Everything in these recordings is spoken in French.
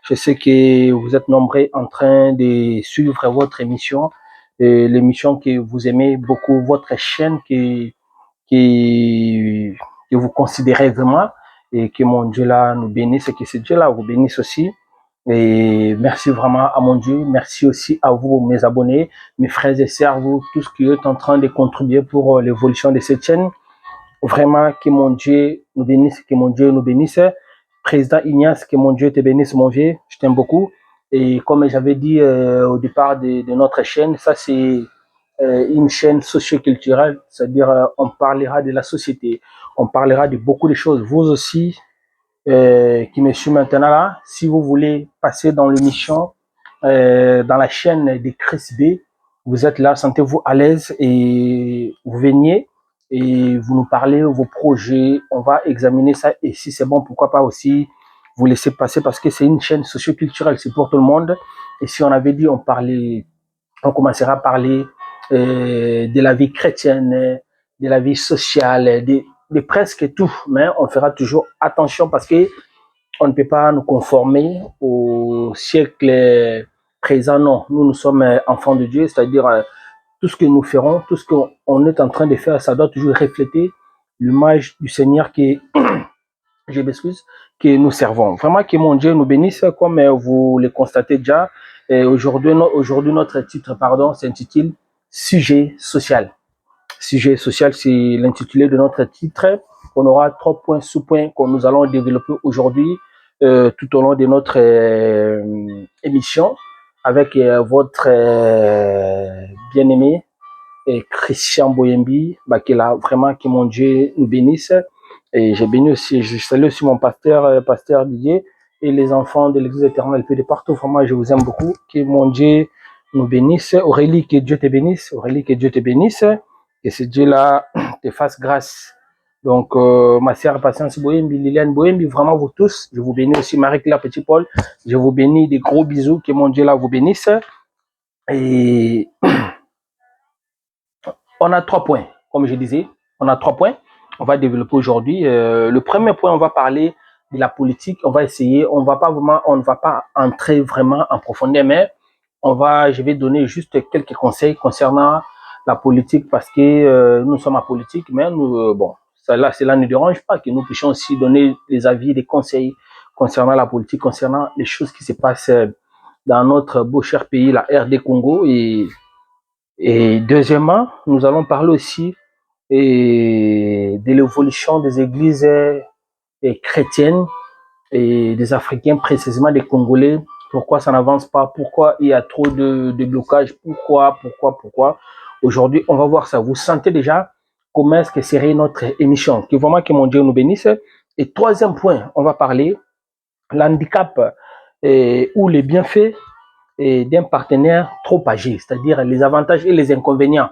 Je sais que vous êtes nombreux en train de suivre votre émission, l'émission que vous aimez beaucoup, votre chaîne qui, que vous considérez vraiment et que mon Dieu là nous bénisse et que ce Dieu là vous bénisse aussi. Et merci vraiment à mon Dieu. Merci aussi à vous, mes abonnés, mes frères et sœurs, vous, tous qui êtes en train de contribuer pour l'évolution de cette chaîne. Vraiment, que mon Dieu nous bénisse, que mon Dieu nous bénisse. Président Ignace, que mon Dieu te bénisse, mon vieux. Je t'aime beaucoup. Et comme j'avais dit au départ de notre chaîne, ça c'est une chaîne socioculturelle, c'est-à-dire on parlera de la société, on parlera de beaucoup de choses. Vous aussi, qui me suivez maintenant là, si vous voulez passer dans l'émission, dans la chaîne de Chris B, vous êtes là, sentez-vous à l'aise et vous veniez et vous nous parlez vos projets, on va examiner ça et si c'est bon, pourquoi pas aussi vous laisser passer parce que c'est une chaîne socioculturelle, c'est pour tout le monde. Et si on avait dit on commencera à parler de la vie chrétienne, de la vie sociale, de presque tout, mais on fera toujours attention parce que on ne peut pas nous conformer au siècle présent. Non, nous sommes enfants de Dieu, c'est-à-dire tout ce que nous ferons, tout ce qu'on est en train de faire, ça doit toujours refléter l'image du Seigneur qui, je m'excuse, que nous servons. Vraiment que mon Dieu nous bénisse, comme vous le constatez déjà. Aujourd'hui, notre titre, s'intitule Sujet social. Sujet social, c'est l'intitulé de notre titre. On aura 3 points sous-points que nous allons développer aujourd'hui tout au long de notre émission avec votre bien-aimé Christian Boyembi, qui est là vraiment, que mon Dieu nous bénisse. Et j'ai béni aussi, je salue aussi mon pasteur Didier et les enfants de l'Église éternelle de partout. Vraiment, je vous aime beaucoup. Que mon Dieu nous bénisse. Aurélie, que Dieu te bénisse. Aurélie, que Dieu te bénisse. Que ce Dieu-là te fasse grâce. Donc, ma sœur Patience Boyembi, Liliane Boyembi, vraiment vous tous, je vous bénis aussi. Marie-Claire Petit-Paul, je vous bénis, des gros bisous. Que mon Dieu là vous bénisse. Et on a 3 points, comme je disais, on a 3 points. On va développer aujourd'hui. Le premier point, on va parler de la politique. On va essayer, on ne va pas entrer vraiment en profondeur, mais je vais donner juste quelques conseils concernant la politique parce que nous sommes en politique, mais nous, cela ne dérange pas que nous puissions aussi donner des avis, des conseils concernant la politique, concernant les choses qui se passent dans notre beau cher pays, la RD Congo. Et deuxièmement, nous allons parler aussi de l'évolution des églises chrétiennes et des Africains, précisément des Congolais. Pourquoi ça n'avance pas? Pourquoi il y a trop de blocages? Pourquoi? Aujourd'hui, on va voir ça. Vous sentez déjà comment est-ce que serait notre émission? Que vraiment que mon Dieu nous bénisse. Et troisième point, on va parler l'handicap ou les bienfaits d'un partenaire trop âgé, c'est-à-dire les avantages et les inconvénients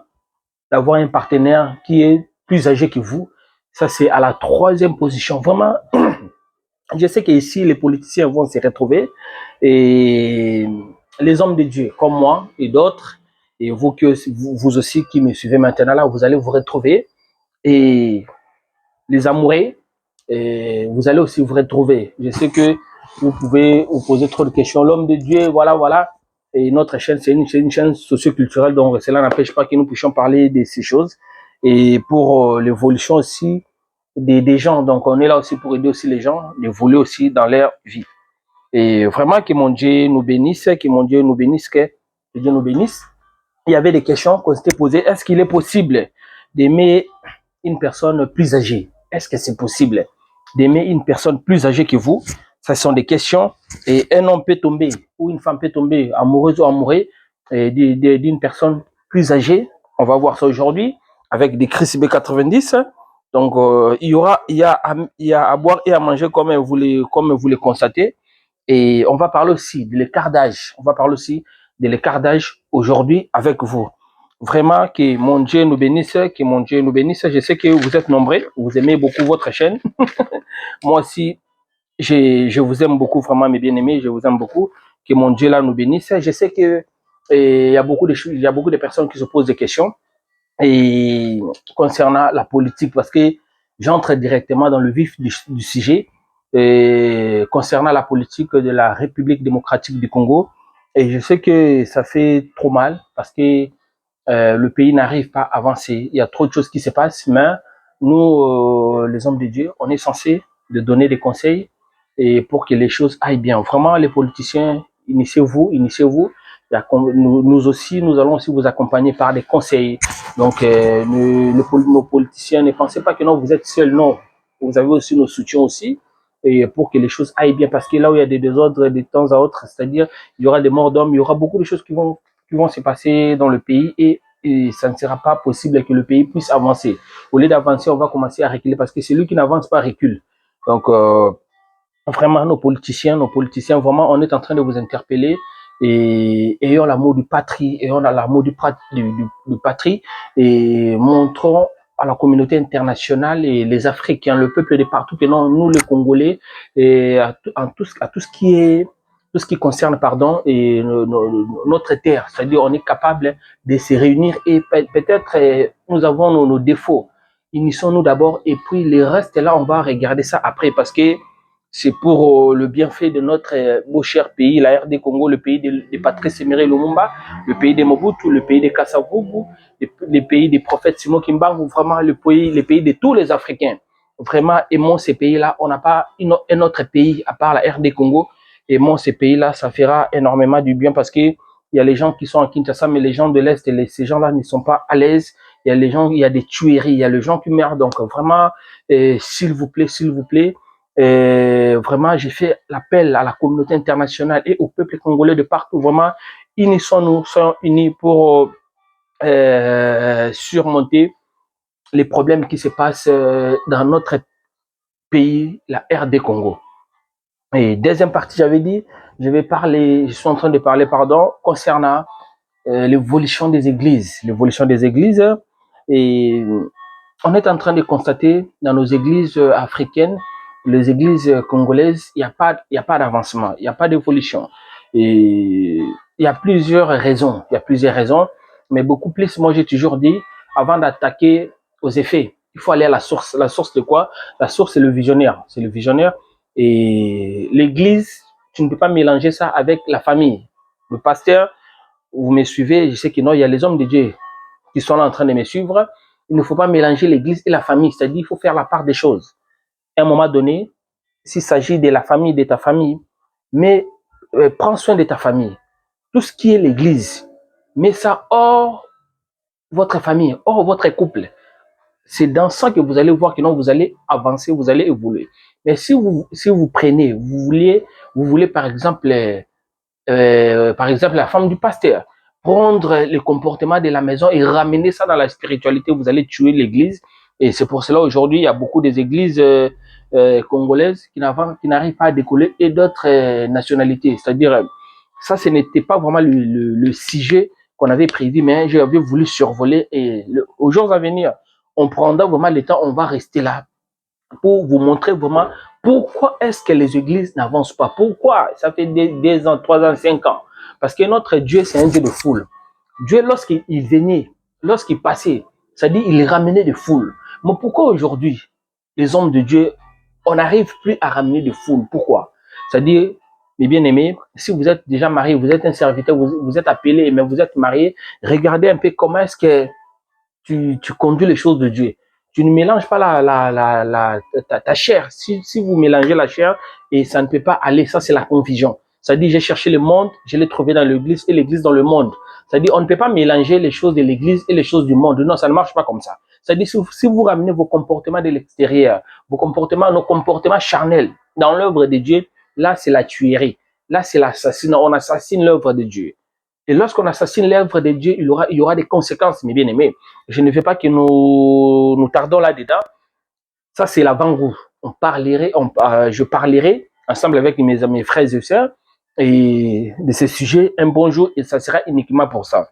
d'avoir un partenaire qui est plus âgé que vous. Ça, c'est à la troisième position. Vraiment, je sais qu'ici, les politiciens vont se retrouver et les hommes de Dieu, comme moi et d'autres, et vous aussi qui me suivez maintenant là, vous allez vous retrouver. Et les amoureux, et vous allez aussi vous retrouver. Je sais que vous pouvez vous poser trop de questions. L'homme de Dieu, voilà. Et notre chaîne, c'est une chaîne socioculturelle, donc cela n'empêche pas que nous puissions parler de ces choses. Et pour l'évolution aussi des gens, donc on est là aussi pour aider aussi les gens, d'évoluer aussi dans leur vie. Et vraiment que mon Dieu nous bénisse, que Dieu nous bénisse. Il y avait des questions qu'on s'était posées. Est-ce qu'il est possible d'aimer une personne plus âgée? Est-ce que c'est possible d'aimer une personne plus âgée que vous? Ce sont des questions. Et un homme peut tomber, ou une femme peut tomber amoureuse ou amoureux d'une personne plus âgée. On va voir ça aujourd'hui avec des Chris B90. Donc, il y a à boire et à manger comme vous le constatez. Et on va parler aussi de l'écart d'âge. On va parler aussi de l'écart d'âge aujourd'hui avec vous. Vraiment, que mon Dieu nous bénisse, que mon Dieu nous bénisse. Je sais que vous êtes nombreux, vous aimez beaucoup votre chaîne. Moi aussi, je vous aime beaucoup, vraiment mes bien-aimés, je vous aime beaucoup. Que mon Dieu là nous bénisse. Je sais que il y a beaucoup de personnes qui se posent des questions et concernant la politique parce que j'entre directement dans le vif du sujet. concernant la politique de la République démocratique du Congo. Et je sais que ça fait trop mal parce que le pays n'arrive pas à avancer. Il y a trop de choses qui se passent, mais nous, les hommes de Dieu, on est censé de donner des conseils et pour que les choses aillent bien. Vraiment, les politiciens, initiez-vous, initiez-vous. Nous aussi, nous allons aussi vous accompagner par des conseils. Donc, nos politiciens, ne pensez pas que non, vous êtes seuls, non. Vous avez aussi nos soutiens aussi, et pour que les choses aillent bien. Parce que là où il y a des désordres de temps à autre, c'est-à-dire, il y aura des morts d'hommes, il y aura beaucoup de choses qui vont se passer dans le pays et ça ne sera pas possible que le pays puisse avancer. Au lieu d'avancer, on va commencer à reculer parce que celui qui n'avance pas recule. Donc, vraiment, nos politiciens, vraiment, on est en train de vous interpeller et ayons l'amour du patrie, ayons l'amour du patrie et montrons à la communauté internationale et les Africains, le peuple de partout, que non, nous les Congolais, et à tout ce qui concerne, pardon, et notre terre. C'est-à-dire, on est capable de se réunir et peut-être nous avons nos défauts. Initions-nous d'abord et puis le reste là, on va regarder ça après parce que c'est pour le bienfait de notre beau cher pays, la RD Congo, le pays de Patrice Emery Lumumba, le pays de Mobutu, le pays de Kasavubu, le pays des prophètes Simon Kimbangu, vraiment le pays de tous les Africains. Vraiment, aimons ces pays-là. On n'a pas un autre pays à part la RD Congo. Aimons ces pays-là, ça fera énormément du bien parce que il y a les gens qui sont à Kinshasa, mais les gens de l'Est, ces gens-là ne sont pas à l'aise. Il y a les gens, il y a des tueries, il y a les gens qui meurent. Donc vraiment, s'il vous plaît, vraiment, j'ai fait l'appel à la communauté internationale et au peuple congolais de partout. Vraiment, unissons-nous, soyons unis pour surmonter les problèmes qui se passent dans notre pays, la RD Congo. Et deuxième partie, j'avais dit, je suis en train de parler, pardon, concernant l'évolution des églises. L'évolution des églises, et on est en train de constater dans nos églises africaines, les églises congolaises, il n'y a pas d'avancement, il n'y a pas d'évolution. Et il y a plusieurs raisons, mais beaucoup plus, moi j'ai toujours dit, avant d'attaquer aux effets, il faut aller à la source. La source de quoi? La source, c'est le visionnaire. C'est le visionnaire. Et l'église, tu ne peux pas mélanger ça avec la famille. Le pasteur, vous me suivez, je sais que non, il y a les hommes de Dieu qui sont là en train de me suivre. Il ne faut pas mélanger l'église et la famille. C'est-à-dire, il faut faire la part des choses. À un moment donné, s'il s'agit de la famille, de ta famille, mais prends soin de ta famille. Tout ce qui est l'église, mets ça hors votre famille, hors votre couple. C'est dans ça que vous allez voir que non, vous allez avancer, vous allez évoluer. Mais si vous prenez, vous voulez par exemple la femme du pasteur, prendre le comportement de la maison et ramener ça dans la spiritualité, vous allez tuer l'église. Et c'est pour cela aujourd'hui, il y a beaucoup des églises congolaises qui n'arrivent pas à décoller et d'autres nationalités. C'est-à-dire, ça, ce n'était pas vraiment le sujet qu'on avait prévu, mais j'avais voulu survoler. Et aux jours à venir, on prendra vraiment le temps, on va rester là pour vous montrer vraiment pourquoi est-ce que les églises n'avancent pas. Pourquoi? Ça fait des ans, 3 ans, 5 ans. Parce que notre Dieu, c'est un Dieu de foule. Dieu, lorsqu'il venait, lorsqu'il passait, ça dit, il ramenait des foules. Mais pourquoi aujourd'hui, les hommes de Dieu, on n'arrive plus à ramener des foules? Pourquoi? C'est-à-dire, mes bien-aimés, si vous êtes déjà marié, vous êtes un serviteur, vous êtes appelé, mais vous êtes marié, regardez un peu comment est-ce que tu conduis les choses de Dieu. Tu ne mélanges pas ta chair. Si vous mélangez la chair, et ça ne peut pas aller, ça c'est la confusion. Ça dit, j'ai cherché le monde, je l'ai trouvé dans l'église et l'église dans le monde. Ça dit, on ne peut pas mélanger les choses de l'église et les choses du monde. Non, ça ne marche pas comme ça. Ça dit, si vous ramenez vos comportements de l'extérieur, nos comportements charnels dans l'œuvre de Dieu, là c'est la tuerie. Là c'est l'assassinat. On assassine l'œuvre de Dieu. Et lorsqu'on assassine l'œuvre de Dieu, il y aura des conséquences, mes bien-aimés. Je ne veux pas que nous tardons là-dedans. Ça, c'est l'avant-goût. Je parlerai ensemble avec mes frères et sœurs et de ce sujet un bon jour, et ça sera uniquement pour ça.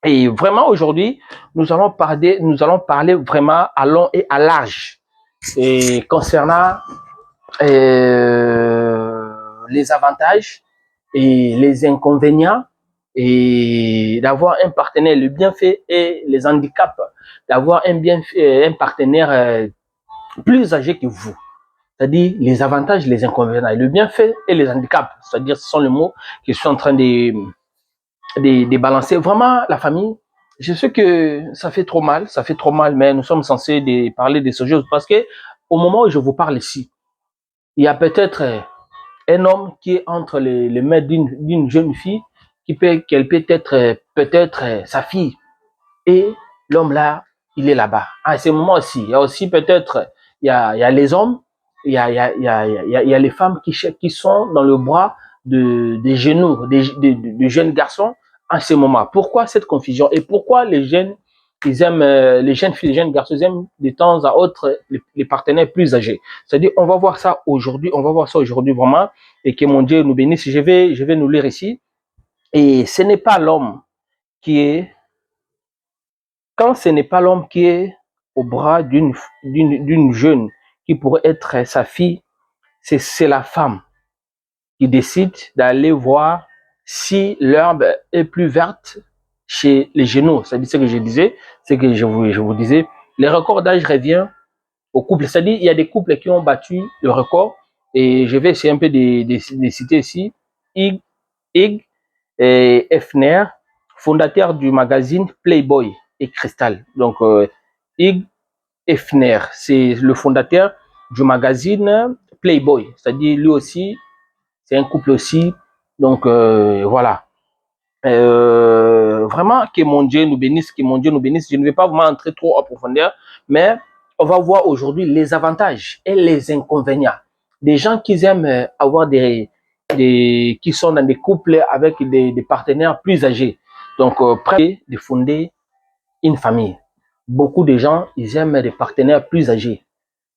Et vraiment, aujourd'hui, nous allons parler vraiment à long et à large et concernant les avantages et les inconvénients et d'avoir un partenaire, le bienfait et les handicaps, d'avoir un partenaire plus âgé que vous. c'est-à-dire les avantages, les inconvénients, le bienfait et les handicaps, c'est-à-dire ce sont les mots que je suis en train de balancer. Vraiment, la famille, je sais que ça fait trop mal, mais nous sommes censés parler de ces choses parce que au moment où je vous parle ici, il y a peut-être un homme qui est entre les mains d'une jeune fille qu'elle peut être peut-être sa fille et l'homme là, il est là-bas. À ce moment aussi, il y a aussi peut-être, il y a les hommes, il y a les femmes qui sont dans le bras des genoux, de jeunes garçons en ce moment. Pourquoi cette confusion et pourquoi les jeunes, ils aiment, les jeunes filles, les jeunes garçons, ils aiment de temps à autre les partenaires plus âgés. C'est-à-dire, on va voir ça aujourd'hui vraiment et que mon Dieu nous bénisse. Je vais nous lire ici. Et ce n'est pas l'homme qui est quand ce n'est pas l'homme qui est au bras d'une jeune qui pourrait être sa fille, c'est la femme qui décide d'aller voir si l'herbe est plus verte chez les genoux. C'est-à-dire ce que je disais, ce que je vous disais. Le record d'âge revient au couple. C'est-à-dire il y a des couples qui ont battu le record et je vais essayer un peu de citer ici. Ig et Hefner, fondateur du magazine Playboy et Crystal. Donc, Ig Hefner, c'est le fondateur du magazine Playboy. C'est-à-dire, lui aussi, c'est un couple aussi. Donc, voilà. Vraiment, que mon Dieu nous bénisse, que mon Dieu nous bénisse. Je ne vais pas vraiment entrer trop en profondeur, mais on va voir aujourd'hui les avantages et les inconvénients des gens qui aiment avoir qui sont dans des couples avec des partenaires plus âgés. Donc, prêts de fonder une famille. Beaucoup de gens, ils aiment des partenaires plus âgés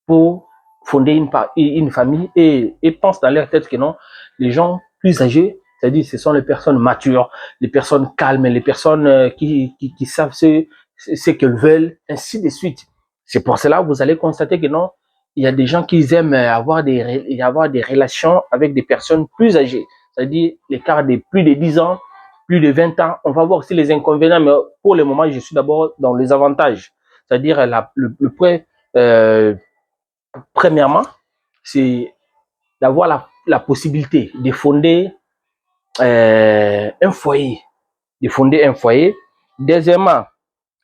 pour fonder une famille et pensent dans leur tête que non, les gens plus âgés, c'est-à-dire ce sont les personnes matures, les personnes calmes, les personnes qui savent ce qu'elles veulent, ainsi de suite. C'est pour cela que vous allez constater que non, il y a des gens qui aiment avoir des relations avec des personnes plus âgées, c'est-à-dire l'écart de plus de 10 ans, plus de 20 ans. On va voir aussi les inconvénients, mais pour le moment, je suis d'abord dans les avantages, c'est-à-dire le point, premièrement, c'est d'avoir la possibilité de fonder un foyer, de fonder un foyer. Deuxièmement,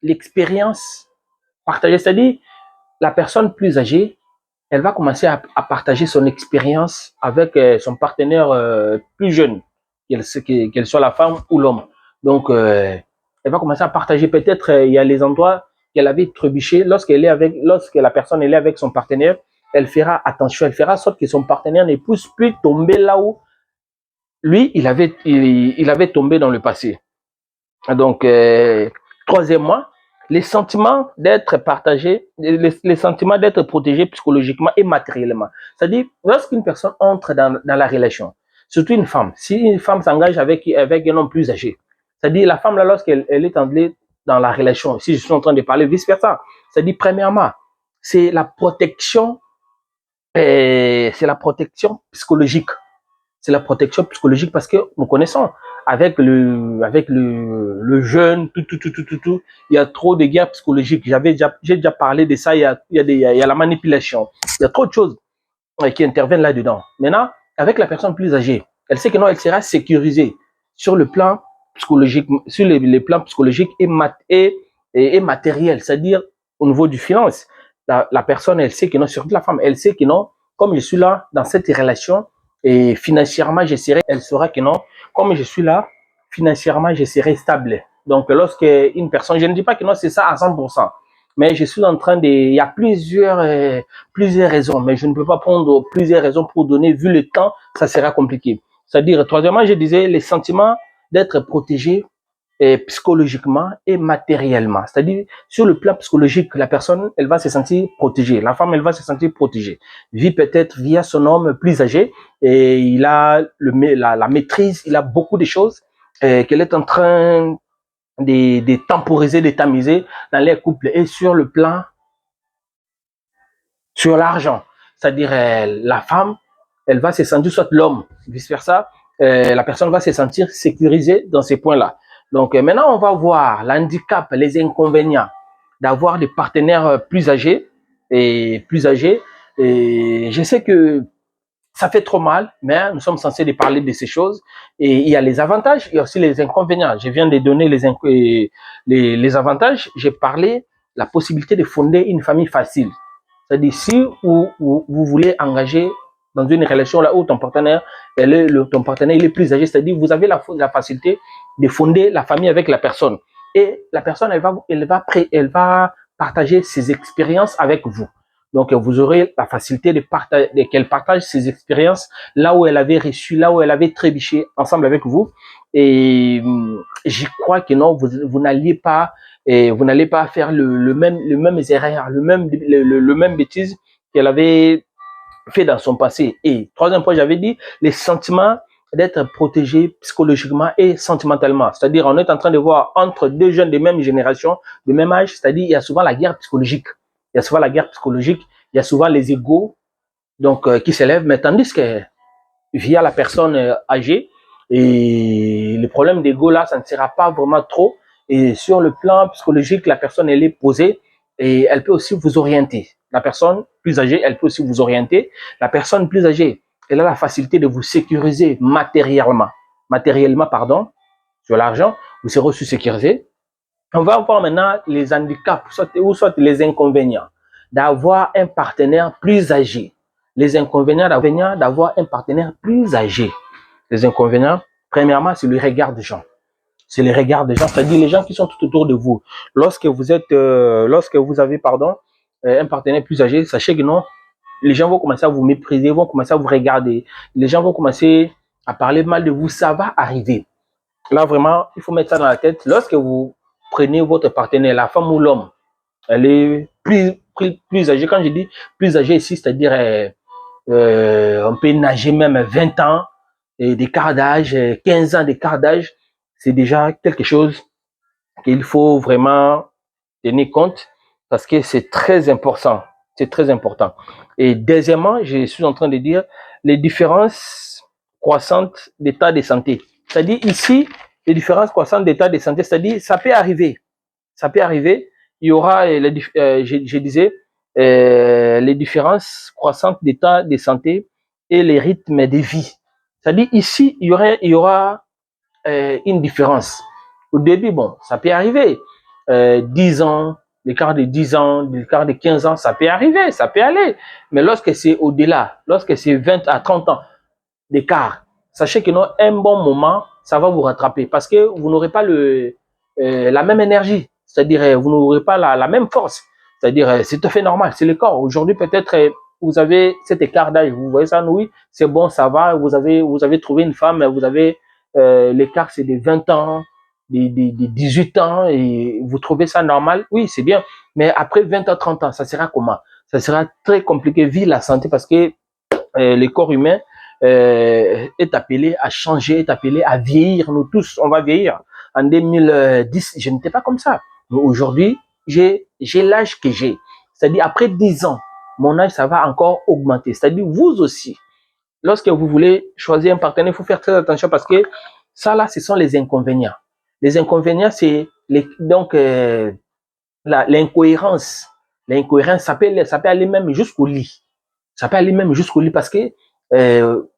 l'expérience partagée, c'est-à-dire la personne plus âgée, elle va commencer à partager son expérience avec son partenaire plus jeune, qu'elle soit la femme ou l'homme. Donc, elle va commencer à partager. Peut-être il y a les endroits qu'elle avait trébuché lorsque la personne est avec son partenaire. Elle fera attention, elle fera en sorte que son partenaire ne puisse plus tomber là où lui il avait tombé dans le passé. Donc, troisièmement, les sentiments d'être partagés, les sentiments d'être protégés psychologiquement et matériellement. C'est-à-dire, lorsqu'une personne entre dans la relation, surtout une femme, si une femme s'engage avec un homme plus âgé, c'est-à-dire la femme là, lorsqu'elle est entrée dans la relation, si je suis en train de parler vice-versa, c'est-à-dire premièrement, c'est la protection psychologique. C'est la protection psychologique parce que nous connaissons avec le jeune, tout, il y a trop de guerres psychologiques. J'ai déjà parlé de ça. Il y a la manipulation. Il y a trop de choses qui interviennent là-dedans. Maintenant, avec la personne plus âgée, elle sait que non, elle sera sécurisée sur le plan psychologique, sur les plans psychologiques et matériel, c'est-à-dire au niveau du finance. La personne, elle sait que non, surtout la femme, elle sait que non, comme je suis là dans cette relation, et financièrement, elle saura que non, comme je suis là, financièrement, je serai stable. Donc, lorsque une personne, je ne dis pas que non, c'est ça à 100%, mais je suis en train il y a plusieurs raisons, mais je ne peux pas prendre plusieurs raisons pour donner, vu le temps, ça sera compliqué. C'est-à-dire, troisièmement, je disais, les sentiments d'être protégé psychologiquement et matériellement. C'est-à-dire, sur le plan psychologique, la personne, elle va se sentir protégée. La femme, elle va se sentir protégée. Vit peut-être via son homme plus âgé et il a la maîtrise, il a beaucoup de choses qu'elle est en train de temporiser, de tamiser dans les couples et sur le plan, sur l'argent. C'est-à-dire, la femme, elle va se sentir, soit l'homme, vice-versa, la personne va se sentir sécurisée dans ces points-là. Donc, maintenant, on va voir l'handicap, les inconvénients d'avoir des partenaires plus âgés. Et je sais que ça fait trop mal, mais nous sommes censés de parler de ces choses. Et il y a les avantages, il y a aussi les inconvénients. Je viens de donner les avantages. J'ai parlé la possibilité de fonder une famille facile. C'est-à-dire, si vous voulez engager dans une relation là où ton partenaire, ton partenaire il est plus âgé, c'est-à-dire vous avez la facilité de fonder la famille avec la personne. Et la personne, elle va partager ses expériences avec vous. Donc, vous aurez la facilité qu'elle partage ses expériences là où elle avait reçu, là où elle avait trébuché ensemble avec vous. Et je crois que non, vous n'allez pas faire le même erreur, le même bêtise qu'elle avait fait dans son passé. Et troisième point, j'avais dit les sentiments d'être protégé psychologiquement et sentimentalement. C'est-à-dire, on est en train de voir entre deux jeunes de même génération, de même âge, c'est-à-dire, il y a souvent la guerre psychologique. Il y a souvent la guerre psychologique, il y a souvent les égos donc, qui s'élèvent, mais tandis que via la personne âgée, et le problème d'ego là, ça ne sera pas vraiment trop. Et sur le plan psychologique, la personne, elle est posée et elle peut aussi vous orienter. La personne plus âgée, elle peut aussi vous orienter. La personne plus âgée, elle a la facilité de vous sécuriser matériellement, pardon, sur l'argent, vous serez aussi sécurisé. On va voir maintenant les handicaps, soit les inconvénients d'avoir un partenaire plus âgé. Les inconvénients d'avoir un partenaire plus âgé. Les inconvénients, premièrement, c'est le regard des gens. C'est le regard des gens, c'est-à-dire les gens qui sont tout autour de vous. Lorsque vous avez, un partenaire plus âgé, sachez que non, les gens vont commencer à vous mépriser, vont commencer à vous regarder. Les gens vont commencer à parler mal de vous. Ça va arriver. Là, vraiment, il faut mettre ça dans la tête. Lorsque vous prenez votre partenaire, la femme ou l'homme, elle est plus âgée. Quand je dis plus âgée ici, c'est-à-dire on peut nager même 20 ans d'écart d'âge, 15 ans d'écart d'âge, c'est déjà quelque chose qu'il faut vraiment tenir compte parce que c'est très important. C'est très important. Et deuxièmement, je suis en train de dire les différences croissantes d'état de santé. C'est-à-dire ici, les différences croissantes d'état de santé, c'est-à-dire ça peut arriver. Ça peut arriver. Il y aura, je disais, les différences croissantes d'état de santé et les rythmes de vie. C'est-à-dire ici, il y aura une différence. Au début, bon, ça peut arriver. 10 ans, l'écart de 10 ans, l'écart de 15 ans, ça peut arriver, ça peut aller. Mais lorsque c'est au-delà, lorsque c'est 20 à 30 ans d'écart, sachez que non, un bon moment, ça va vous rattraper parce que vous n'aurez pas la même énergie. C'est-à-dire, vous n'aurez pas la même force. C'est-à-dire, c'est tout à fait normal, c'est le corps. Aujourd'hui, peut-être, vous avez cet écart d'âge, vous voyez ça, oui, c'est bon, ça va, vous avez trouvé une femme, vous avez, l'écart, c'est de 20 ans, de 18 ans, et vous trouvez ça normal, oui, c'est bien. Mais après 20 à 30 ans, ça sera comment? Ça sera très compliqué, vu la santé, parce que le corps humain est appelé à changer, est appelé à vieillir. Nous tous, on va vieillir. En 2010, je n'étais pas comme ça. Mais aujourd'hui, j'ai l'âge que j'ai. C'est-à-dire, après 10 ans, mon âge, ça va encore augmenter. C'est-à-dire, vous aussi, lorsque vous voulez choisir un partenaire, il faut faire très attention parce que ça, là, ce sont les inconvénients. Les inconvénients, c'est l'incohérence. L'incohérence, ça peut aller même jusqu'au lit. Ça peut aller même jusqu'au lit parce que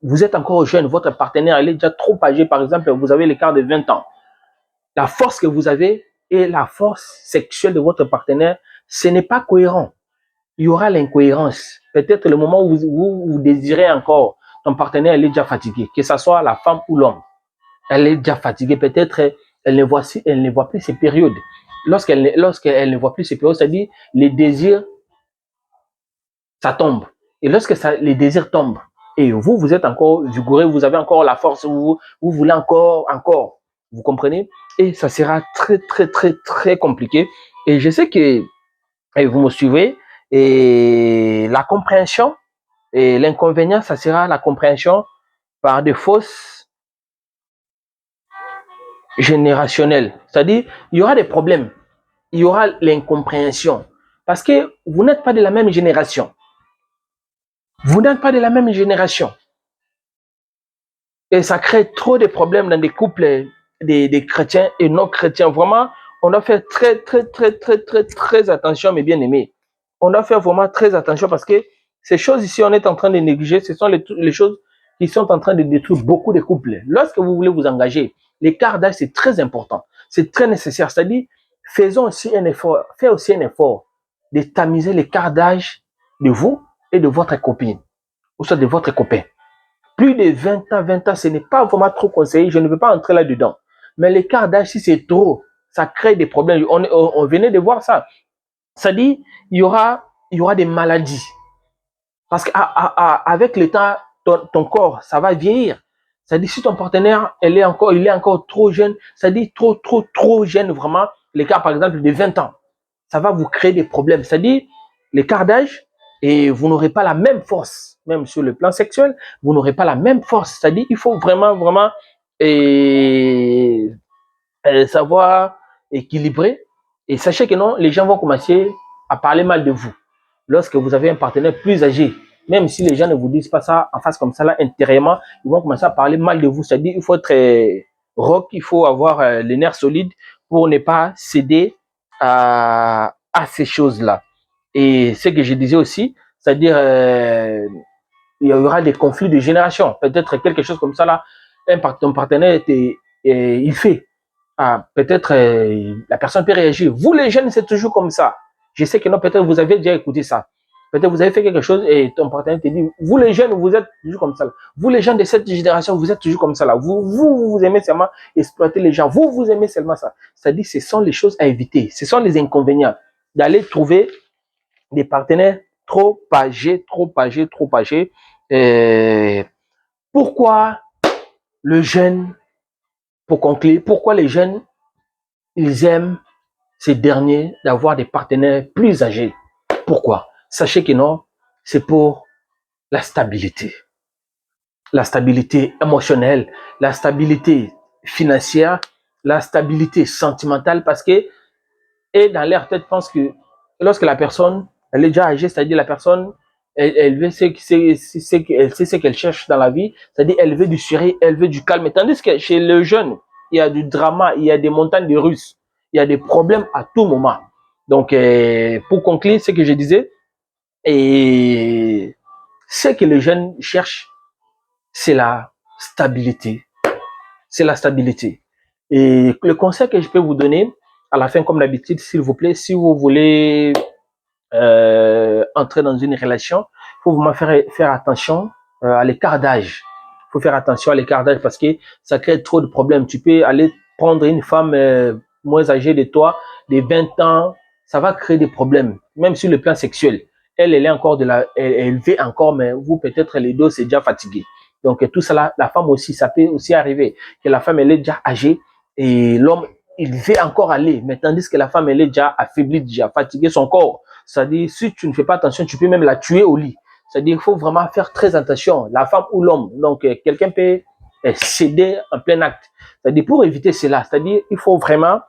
vous êtes encore jeune, votre partenaire elle est déjà trop âgé, par exemple, vous avez l'écart de 20 ans. La force que vous avez et la force sexuelle de votre partenaire, ce n'est pas cohérent. Il y aura l'incohérence. Peut-être le moment où vous désirez encore, ton partenaire elle est déjà fatigué, que ce soit la femme ou l'homme. Elle est déjà fatiguée, peut-être elle ne voit plus ses périodes. Lorsqu'elle ne voit plus ses périodes, c'est-à-dire les désirs, ça tombe. Et lorsque les désirs tombent, et vous êtes encore vigoureux, vous avez encore la force, vous voulez encore, vous comprenez? Et ça sera très, très, très, très compliqué. Et je sais que vous me suivez, et la compréhension, et l'inconvénient, ça sera la compréhension par des fausses générationnelles. C'est-à-dire, il y aura des problèmes, il y aura l'incompréhension, parce que vous n'êtes pas de la même génération. Vous n'êtes pas de la même génération. Et ça crée trop de problèmes dans des couples des chrétiens et non chrétiens. Vraiment, on doit faire très, très, très, très, très, très attention, mes bien-aimés. On doit faire vraiment très attention parce que Ces choses ici, on est en train de négliger. Ce sont les choses qui sont en train de détruire beaucoup de couples. Lorsque vous voulez vous engager, l'écart d'âge, c'est très important. C'est très nécessaire. C'est-à-dire, faisons aussi un effort, faites aussi un effort de tamiser l'écart d'âge de vous et de votre copine, ou soit de votre copain. Plus de 20 ans, ce n'est pas vraiment trop conseillé. Je ne veux pas entrer là-dedans. Mais l'écart d'âge, si c'est trop, ça crée des problèmes. On venait de voir ça. Ça dit, il y aura des maladies. Parce qu'avec le temps, ton corps, ça va vieillir. Ça dit, si ton partenaire, il est encore trop jeune, ça dit trop jeune, vraiment, l'écart, par exemple, de 20 ans, ça va vous créer des problèmes. Ça dit, l'écart d'âge, et vous n'aurez pas la même force, même sur le plan sexuel, vous n'aurez pas la même force. C'est-à-dire, il faut vraiment savoir équilibrer. Et sachez que non, les gens vont commencer à parler mal de vous. Lorsque vous avez un partenaire plus âgé, même si les gens ne vous disent pas ça en face comme ça, là, intérieurement, ils vont commencer à parler mal de vous. C'est-à-dire, il faut être rock, il faut avoir les nerfs solides pour ne pas céder à ces choses-là. Et ce que je disais aussi, c'est-à-dire, il y aura des conflits de génération. Peut-être quelque chose comme ça, là, ton partenaire, il fait. Ah, peut-être la personne peut réagir. Vous, les jeunes, c'est toujours comme ça. Je sais que non, peut-être vous avez déjà écouté ça. Peut-être vous avez fait quelque chose et ton partenaire te dit, vous les jeunes, vous êtes toujours comme ça. Là. Vous les gens de cette génération, vous êtes toujours comme ça. Là. Vous aimez seulement exploiter les gens. Vous aimez seulement ça. C'est-à-dire, ce sont les choses à éviter. Ce sont les inconvénients d'aller trouver des partenaires trop âgés. Pourquoi le jeune, pour conclure, pourquoi les jeunes, ils aiment ces derniers d'avoir des partenaires plus âgés? Pourquoi? Sachez que non, c'est pour la stabilité émotionnelle, la stabilité financière, la stabilité sentimentale, parce que, et dans leur tête, pense que lorsque la personne, elle est déjà âgée, c'est-à-dire la personne, elle veut ce qu'elle cherche dans la vie, c'est-à-dire elle veut du sérieux, elle veut du calme. Tandis que chez le jeune, il y a du drama, il y a des montagnes de Russes, il y a des problèmes à tout moment. Donc, pour conclure ce que je disais, et ce que les jeunes cherchent, c'est la stabilité. C'est la stabilité. Et le conseil que je peux vous donner, à la fin, comme d'habitude, s'il vous plaît, si vous voulez entrer dans une relation, il faut vraiment faire attention à l'écart d'âge. Il faut faire attention à l'écart d'âge parce que ça crée trop de problèmes. Tu peux aller prendre une femme moins âgée de toi, de 20 ans, ça va créer des problèmes, même sur le plan sexuel. Elle est encore elle veut encore, mais vous, peut-être les deux, c'est déjà fatigué. Donc, tout ça, la femme aussi, ça peut aussi arriver que la femme, elle est déjà âgée et l'homme, il veut encore aller, mais tandis que la femme, elle est déjà affaiblie, déjà fatiguée, son corps. C'est-à-dire, si tu ne fais pas attention, tu peux même la tuer au lit. C'est-à-dire, il faut vraiment faire très attention, la femme ou l'homme. Donc, quelqu'un peut céder en plein acte. C'est-à-dire, pour éviter cela, c'est-à-dire, il faut vraiment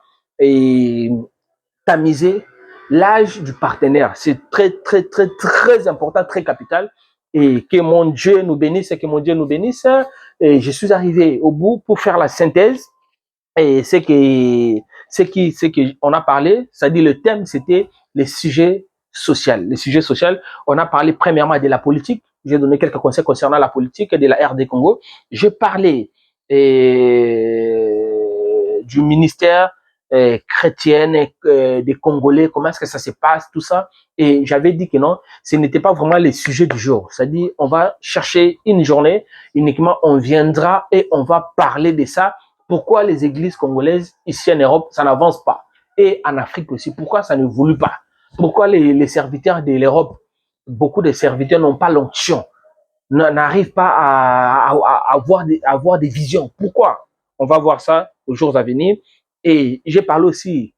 tamiser l'âge du partenaire. C'est très important, très capital. Et que mon Dieu nous bénisse, et que mon Dieu nous bénisse. Et je suis arrivé au bout pour faire la synthèse. Et ce qu'on a parlé, c'est-à-dire le thème, c'était les sujets sociaux. Les sujets sociaux, on a parlé premièrement de la politique. J'ai donné quelques conseils concernant la politique de la RD Congo. J'ai parlé du ministère chrétienne des Congolais, comment est-ce que ça se passe, tout ça. Et j'avais dit que non, ce n'était pas vraiment les sujets du jour. C'est-à-dire, on va chercher une journée, uniquement on viendra et on va parler de ça. Pourquoi les églises congolaises, ici en Europe, ça n'avance pas? Et en Afrique aussi, pourquoi ça ne évolue pas? Pourquoi les serviteurs de l'Europe, beaucoup de serviteurs n'ont pas l'onction, n'arrivent pas à avoir des visions? Pourquoi? On va voir ça aux jours à venir. Et j'ai parlé aussi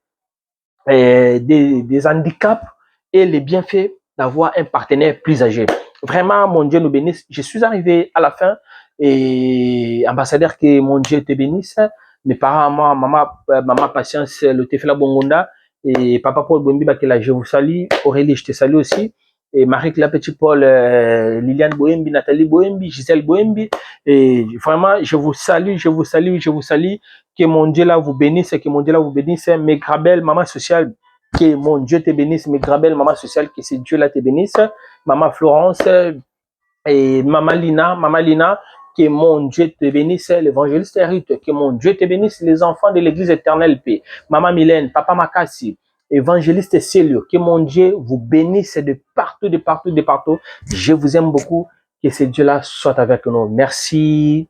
des handicaps et les bienfaits d'avoir un partenaire plus âgé. Vraiment, mon Dieu nous bénisse. Je suis arrivé à la fin et ambassadeur, que mon Dieu te bénisse. Mes parents, moi, maman Patience, le Tefela Bongonda et papa Paul Bombi Bakela, je vous salue. Aurélie, je te salue aussi. Et Marie-Claire Petit-Paul, Liliane Boembi, Nathalie Boembi, Gisèle Boembi. Et vraiment, je vous salue. Que mon Dieu là vous bénisse, que mon Dieu là vous bénisse. Mes Grabel, maman sociale, que mon Dieu te bénisse. Mes grand-belles, maman sociale, que c'est Dieu là te bénisse. Maman Florence et maman Lina, que mon Dieu te bénisse. L'évangéliste Rite, que mon Dieu te bénisse. Les enfants de l'église éternelle paix. Maman Mylène, papa Makassi, évangéliste Célio, que mon Dieu vous bénisse de partout, de partout, de partout. Je vous aime beaucoup. Que ce Dieu-là soit avec nous. Merci.